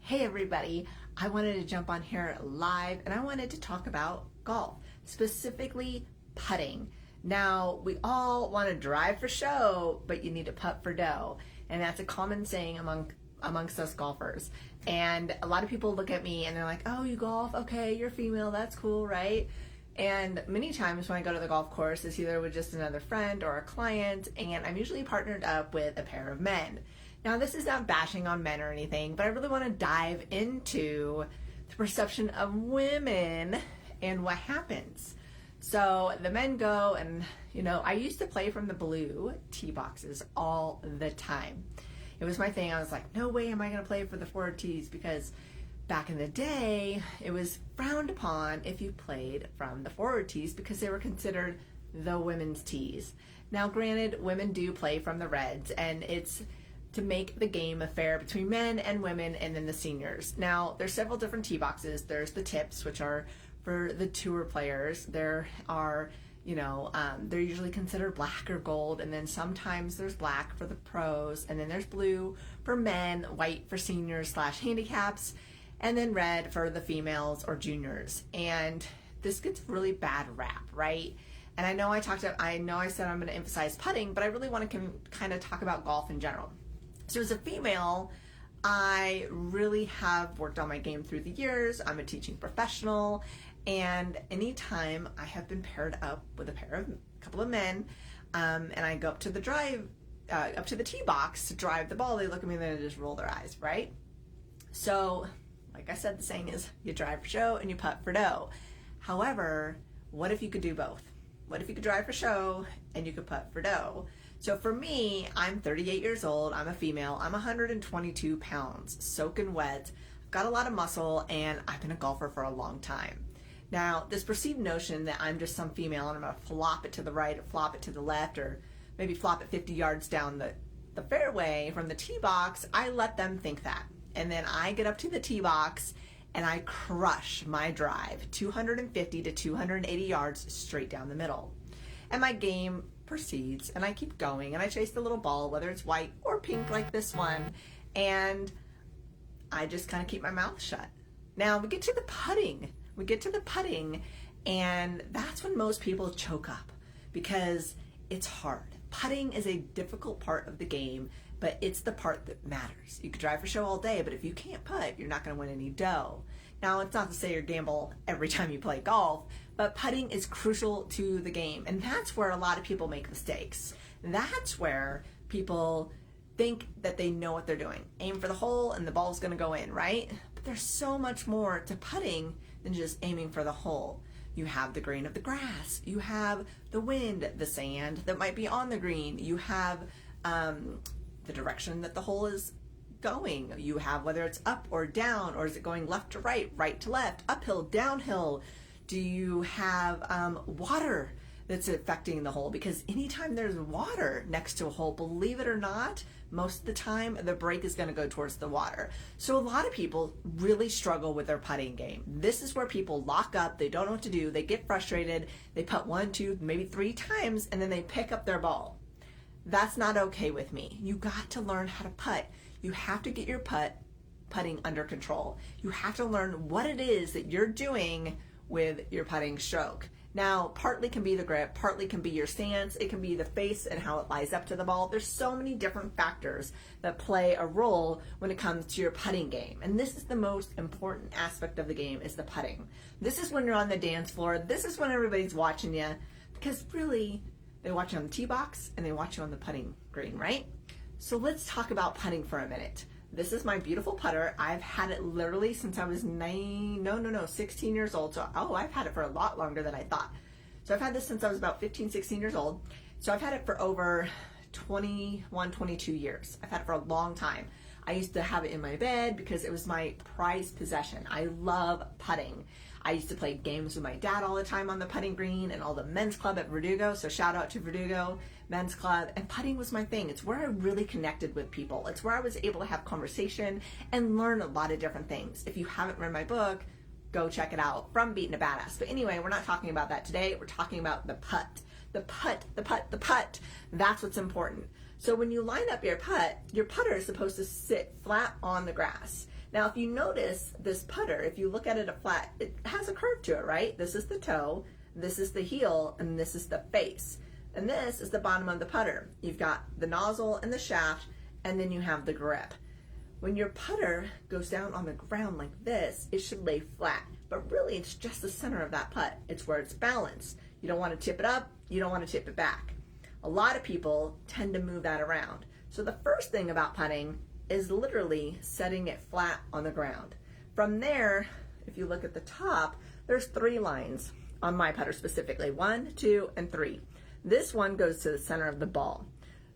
Hey everybody, I wanted to jump on here live and I wanted to talk about golf, specifically putting. Now, we all want to drive for show, but you need to putt for dough. And that's a common saying amongst us golfers. And a lot of people look at me and they're like, oh, you golf? Okay, you're female, that's cool, right? And many times when I go to the golf course, it's either with just another friend or a client, and I'm usually partnered up with a pair of men. Now, this is not bashing on men or anything, but I really want to dive into the perception of women and what happens. So the men go and, I used to play from the blue tee boxes all the time. It was my thing. I was like, no way am I going to play for the forward tees, because back in the day, it was frowned upon if you played from the forward tees because they were considered the women's tees. Now, granted, women do play from the reds, and it's to make the game fair between men and women, and then the seniors. Now, there's several different tee boxes. There's the tips, which are for the tour players. There are, they're usually considered black or gold, and then sometimes there's black for the pros, and then there's blue for men, white for seniors / handicaps, and then red for the females or juniors. And this gets really bad rap, right? And I know I said I'm going to emphasize putting, but I really want to kind of talk about golf in general. So as a female, I really have worked on my game through the years. I'm a teaching professional, and anytime I have been paired up with a couple of men, and I go up to the tee box to drive the ball, they look at me and they just roll their eyes, right? So, like I said, the saying is you drive for show and you putt for dough. However, what if you could do both? What if you could drive for show and you could putt for dough? So for me, I'm 38 years old, I'm a female, I'm 122 pounds, soaking wet, I've got a lot of muscle, and I've been a golfer for a long time. Now, this perceived notion that I'm just some female and I'm going to flop it to the right or flop it to the left, or maybe flop it 50 yards down the fairway from the tee box, I let them think that. And then I get up to the tee box and I crush my drive 250 to 280 yards straight down the middle. And my game proceeds, and I keep going, and I chase the little ball, whether it's white or pink like this one, and I just kind of keep my mouth shut. Now we get to the putting. And that's when most people choke up, because it's hard. Putting is a difficult part of the game, but it's the part that matters. You could drive for show all day, but if you can't putt, you're not going to win any dough. Now, it's not to say you gamble every time you play golf, but putting is crucial to the game, and that's where a lot of people make mistakes. That's where people think that they know what they're doing. Aim for the hole and the ball's going to go in, right? But there's so much more to putting than just aiming for the hole. You have the grain of the grass, you have the wind, the sand that might be on the green, you have the direction that the hole is going, you have whether it's up or down, or is it going left to right, right to left, uphill, downhill. Do you have water that's affecting the hole? Because anytime there's water next to a hole, believe it or not, most of the time the break is going to go towards the water. So a lot of people really struggle with their putting game. This is where people lock up, they don't know what to do, they get frustrated, they putt 1, 2, maybe 3 times, and then they pick up their ball. That's not okay with me. You got to learn how to putt. You have to get your putting under control. You have to learn what it is that you're doing with your putting stroke. Now, partly can be the grip, partly can be your stance, it can be the face and how it lies up to the ball. There's so many different factors that play a role when it comes to your putting game. And this is the most important aspect of the game, is the putting. This is when you're on the dance floor. This is when everybody's watching you, because really, they watch you on the tee box and they watch you on the putting green, right? So let's talk about putting for a minute. This is my beautiful putter. I've had it literally since I was 16 years old. So, I've had it for a lot longer than I thought. So I've had this since I was about 15, 16 years old. So I've had it for over 21, 22 years. I've had it for a long time. I used to have it in my bed because it was my prized possession. I love putting. I used to play games with my dad all the time on the putting green and all the men's club at Verdugo. So shout out to Verdugo Men's Club. And putting was my thing. It's where I really connected with people. It's where I was able to have conversation and learn a lot of different things. If you haven't read my book, go check it out, From Beating a Badass. But anyway, we're not talking about that today. We're talking about the putt. The putt. That's what's important. So when you line up your putter is supposed to sit flat on the grass. Now, if you notice this putter, if you look at it flat, it has a curve to it, right? This is the toe, this is the heel, and this is the face. And this is the bottom of the putter. You've got the nozzle and the shaft, and then you have the grip. When your putter goes down on the ground like this, it should lay flat. But really, it's just the center of that putt. It's where it's balanced. You don't want to tip it up, you don't want to tip it back. A lot of people tend to move that around. So the first thing about putting is literally setting it flat on the ground. From there, if you look at the top, there's 3 lines on my putter specifically, 1, 2, and 3. This one goes to the center of the ball.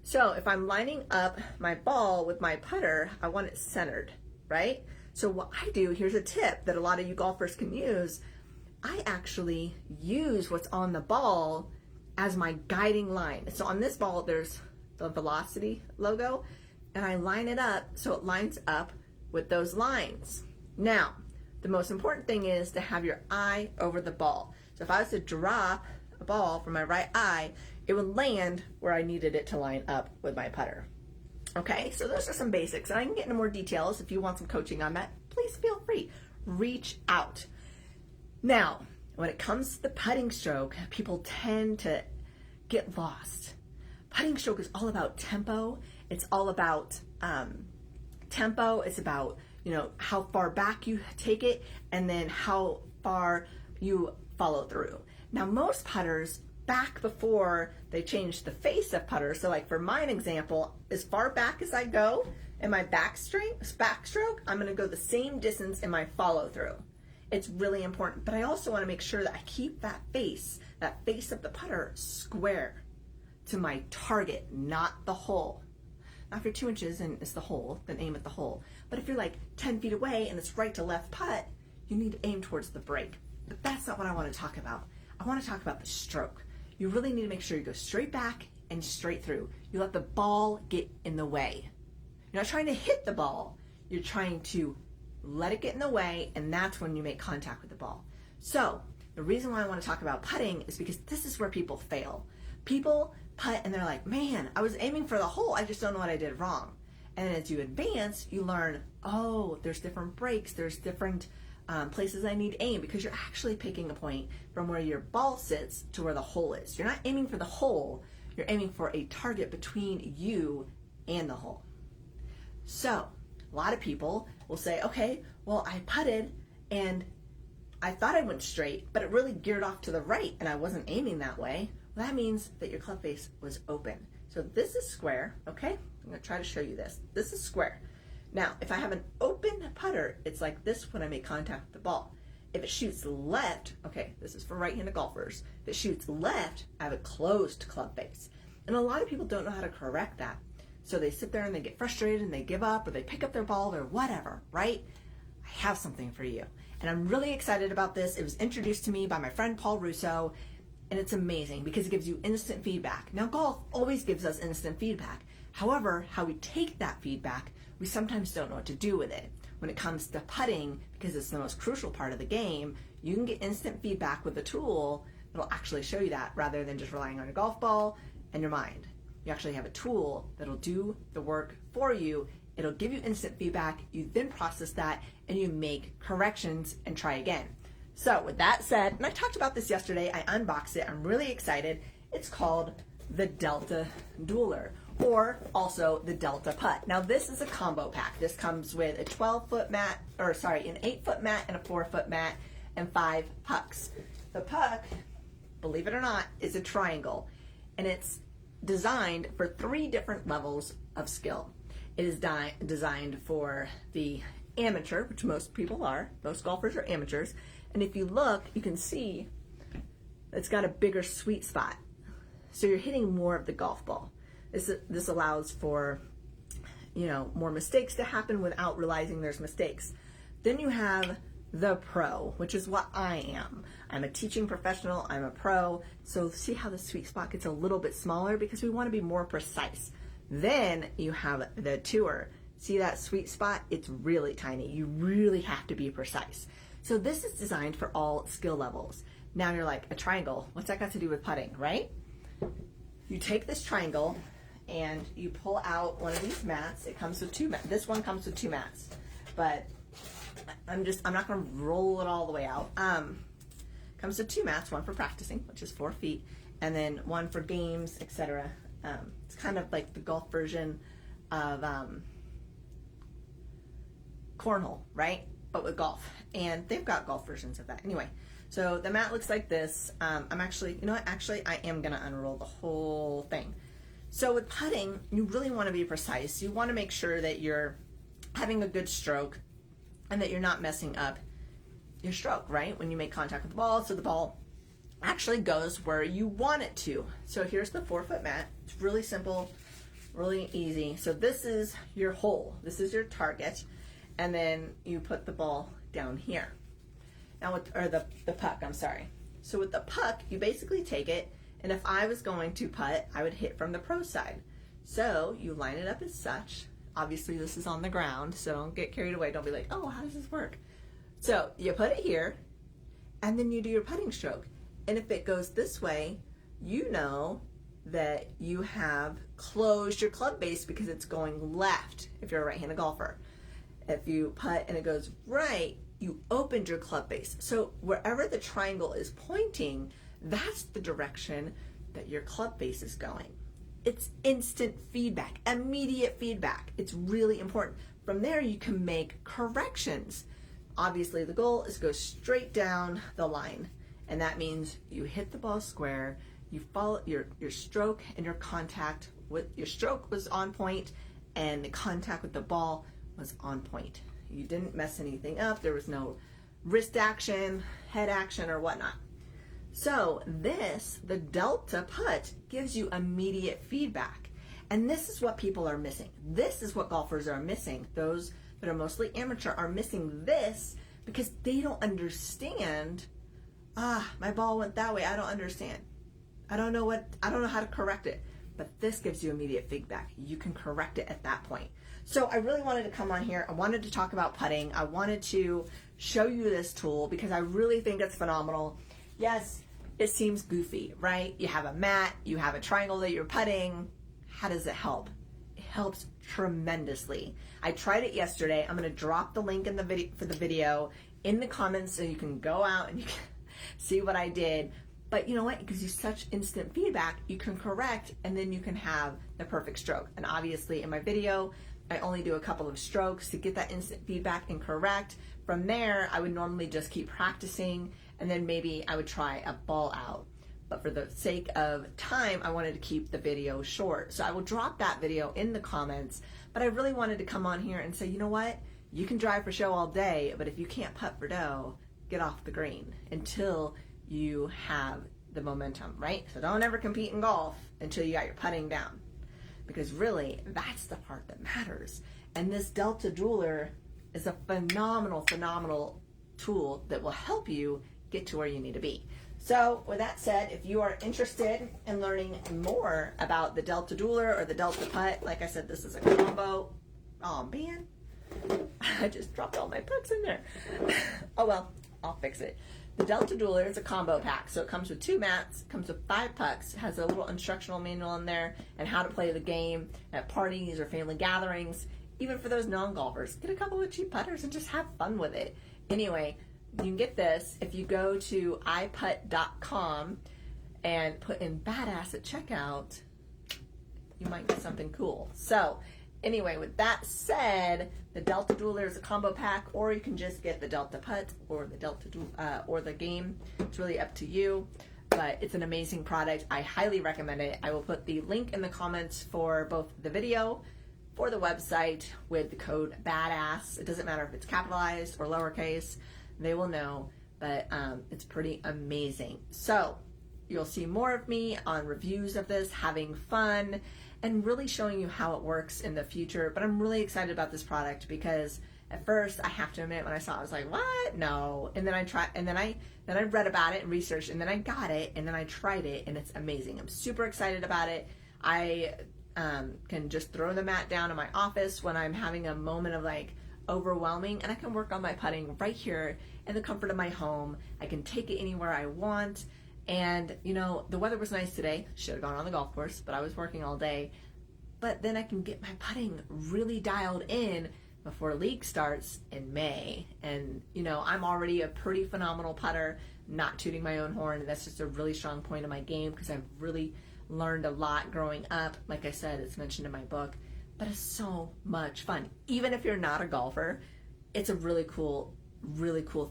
So if I'm lining up my ball with my putter, I want it centered, right? So what I do, here's a tip that a lot of you golfers can use. I actually use what's on the ball as my guiding line. So on this ball, there's the velocity logo, and I line it up so it lines up with those lines. Now, the most important thing is to have your eye over the ball. So if I was to drop a ball from my right eye, it would land where I needed it to line up with my putter. Okay, so those are some basics, and I can get into more details. If you want some coaching on that, please feel free. Reach out. Now, when it comes to the putting stroke, people tend to get lost. Putting stroke is all about tempo. It's all about tempo. It's about, how far back you take it and then how far you follow through. Now, most putters, back before they changed the face of putters, so like for mine example, as far back as I go in my backstroke, I'm going to go the same distance in my follow through. It's really important, but I also want to make sure that I keep that face of the putter square to my target, not the hole. Now if you're 2 inches and it's the hole, then aim at the hole. But if you're like 10 feet away and it's right to left putt, you need to aim towards the break. But that's not what I want to talk about. I want to talk about the stroke. You really need to make sure you go straight back and straight through. You let the ball get in the way. You're not trying to hit the ball. You're trying to let it get in the way, and that's when you make contact with the ball. So the reason why I want to talk about putting is because this is where people fail. People putt and they're like, man, I was aiming for the hole. I just don't know what I did wrong. And as you advance, you learn, oh, there's different breaks. There's different places I need to aim, because you're actually picking a point from where your ball sits to where the hole is. You're not aiming for the hole. You're aiming for a target between you and the hole. So a lot of people will say, okay, well, I putted and I thought I went straight, but it really geared off to the right and I wasn't aiming that way. Well, that means that your club face was open. So this is square, okay? I'm gonna try to show you this. This is square. Now, if I have an open putter, it's like this when I make contact with the ball. If it shoots left, okay, this is for right-handed golfers. If it shoots left, I have a closed club face. And a lot of people don't know how to correct that. So they sit there and they get frustrated and they give up, or they pick up their ball or whatever, right? I have something for you. And I'm really excited about this. It was introduced to me by my friend Paul Russo, and it's amazing because it gives you instant feedback. Now, golf always gives us instant feedback. However, how we take that feedback, we sometimes don't know what to do with it. When it comes to putting, because it's the most crucial part of the game, you can get instant feedback with a tool that'll actually show you that, rather than just relying on your golf ball and your mind. You actually have a tool that'll do the work for you. It'll give you instant feedback. You then process that and you make corrections and try again. So with that said, and I talked about this yesterday, I unboxed it, I'm really excited. It's called the Delta Dueler, or also the Delta Putt. Now this is a combo pack. This comes with a 12-foot mat, an 8-foot mat and a 4-foot mat and 5 pucks. The puck, believe it or not, is a triangle, and it's designed for 3 different levels of skill. It is designed for the amateur, which most people are. Most golfers are amateurs. And if you look, you can see it's got a bigger sweet spot. So you're hitting more of the golf ball. This allows for, more mistakes to happen without realizing there's mistakes. Then you have the pro, which is what I am. I'm a teaching professional, I'm a pro. So see how the sweet spot gets a little bit smaller, because we want to be more precise. Then you have the tour. See that sweet spot? It's really tiny. You really have to be precise. So this is designed for all skill levels. Now you're like, a triangle, what's that got to do with putting, right? You take this triangle and you pull out one of these mats. It comes with 2 mats. This one comes with 2 mats. But I'm not going to roll it all the way out. Comes with 2 mats, one for practicing, which is 4 feet, and then one for games, etc. It's kind of like the golf version of cornhole, right? But with golf. And they've got golf versions of that. Anyway, so the mat looks like this. I'm actually, you know what? Actually, I am going to unroll the whole thing. So with putting, you really want to be precise. You want to make sure that you're having a good stroke and that you're not messing up your stroke, right? When you make contact with the ball, so the ball actually goes where you want it to. So here's the 4-foot mat. It's really simple, really easy. So this is your hole. This is your target. And then you put the ball down here. Now the puck, I'm sorry. So with the puck, you basically take it, and if I was going to putt, I would hit from the pro side. So you line it up as such. Obviously this is on the ground, so don't get carried away. Don't be like, oh, how does this work? So you put it here, and then you do your putting stroke. And if it goes this way, you know that you have closed your club base because it's going left if you're a right-handed golfer. If you putt and it goes right, you opened your club base. So wherever the triangle is pointing, that's the direction that your club base is going. It's instant feedback, immediate feedback. It's really important. From there, you can make corrections. Obviously, the goal is to go straight down the line, and that means you hit the ball square, you follow your stroke and your contact with your stroke was on point, and the contact with the ball was on point. You didn't mess anything up. There was no wrist action, head action, or whatnot. So this, the Delta putt, gives you immediate feedback. And this is what people are missing. This is what golfers are missing. Those that are mostly amateur are missing this because they don't understand, my ball went that way. I don't understand. I don't know how to correct it. But this gives you immediate feedback. You can correct it at that point. So I really wanted to come on here. I wanted to talk about putting. I wanted to show you this tool because I really think it's phenomenal. Yes, it seems goofy, right? You have a mat, you have a triangle that you're putting. How does it help? It helps tremendously. I tried it yesterday. I'm going to drop the link in the video for the video in the comments so you can go out and you can see what I did. But you know what? It gives you such instant feedback. You can correct and then you can have the perfect stroke. And obviously in my video, I only do a couple of strokes to get that instant feedback and correct. From there, I would normally just keep practicing and then maybe I would try a ball out. But for the sake of time, I wanted to keep the video short. So I will drop that video in the comments. But I really wanted to come on here and say, you know what? You can drive for show all day, but if you can't putt for dough, get off the green until you have the momentum, right? So don't ever compete in golf until you got your putting down, because really that's the part that matters. And this Delta Dueler is a phenomenal tool that will help you get to where you need to be. So with that said, if you are interested in learning more about the Delta Dueler or the Delta Putt, like I said, this is a combo. Oh man, I just dropped all my pucks in there. Oh well, I'll fix it. The Delta Dueler is a combo pack, so it comes with 2 mats, comes with 5 pucks, has a little instructional manual in there and how to play the game at parties or family gatherings. Even for those non-golfers, get a couple of cheap putters and just have fun with it. Anyway, you can get this if you go to iPut.com and put in badass at checkout. You might get something cool. So anyway, with that said, the Delta Dueler is a combo pack, or you can just get the Delta Putt or the Delta or the game. It's really up to you, but it's an amazing product. I highly recommend it. I will put the link in the comments for both the video, for the website with the code BADASS. It doesn't matter if it's capitalized or lowercase, they will know, but it's pretty amazing. So you'll see more of me on reviews of this, having fun, and really showing you how it works in the future. But I'm really excited about this product because at first, I have to admit, when I saw it, I was like, what? No. And then I tried, and then I read about it and researched, and then I got it, and then I tried it, and it's amazing. I'm super excited about it. I can just throw the mat down in my office when I'm having a moment of like overwhelming, and I can work on my putting right here in the comfort of my home. I can take it anywhere I want. And you know, the weather was nice today. Should have gone on the golf course, but I was working all day. But then I can get my putting really dialed in before league starts in May. And, you know, I'm already a pretty phenomenal putter, not tooting my own horn. That's just a really strong point of my game because I've really learned a lot growing up. Like I said, it's mentioned in my book, but it's so much fun. Even if you're not a golfer, it's a really cool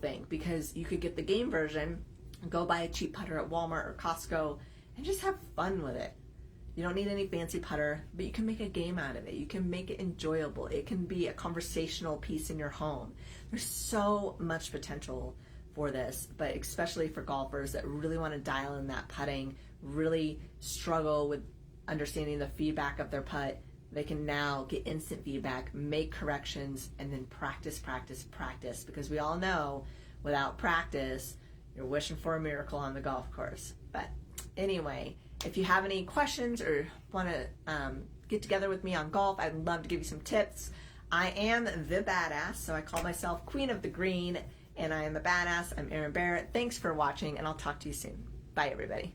thing because you could get the game version, go buy a cheap putter at Walmart or Costco, and just have fun with it. You don't need any fancy putter, but you can make a game out of it. You can make it enjoyable. It can be a conversational piece in your home. There's so much potential for this, but especially for golfers that really want to dial in that putting, really struggle with understanding the feedback of their putt. They can now get instant feedback, make corrections, and then practice, because we all know without practice, you're wishing for a miracle on the golf course. But anyway, if you have any questions or want to get together with me on golf, I'd love to give you some tips. I am the badass, so I call myself Queen of the Green, and I am a badass. I'm Erin Barrett. Thanks for watching, and I'll talk to you soon. Bye, everybody.